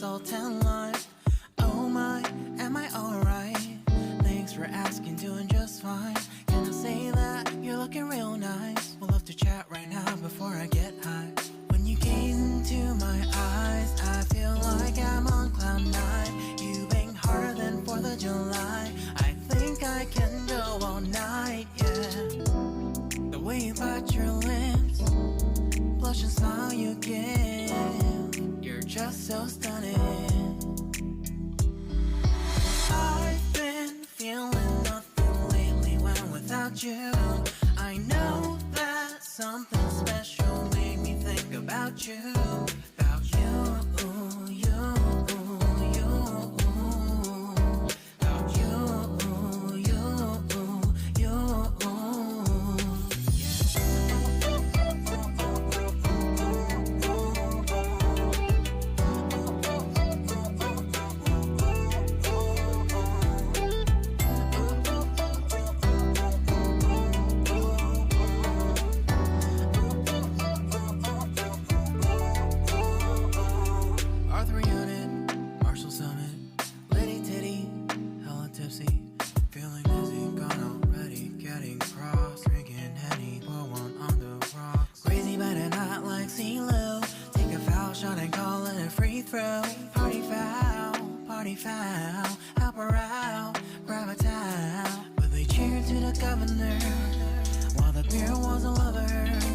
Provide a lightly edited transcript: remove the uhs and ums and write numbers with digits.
salt and lime. Oh my, am I alright? Thanks for asking, doing just fine. Can I say that you're looking real nice? We'll have to chat right now before I get high. When you gaze into my eyes, I feel like I'm on cloud nine. You bang harder than 4th of July. I think I can go all night, yeah. The way you bite your lips, blush and smile you give, you're just so stunning. I've been feeling nothing lately when without you. I know that something special made me think about you. About you, you, you. About you, you, you. Feeling dizzy, gone already, getting cross. Drinking Henny, pour one on the rocks. Crazy but not like CeeLo. Take a foul shot and call it a free throw. Party foul, help her out.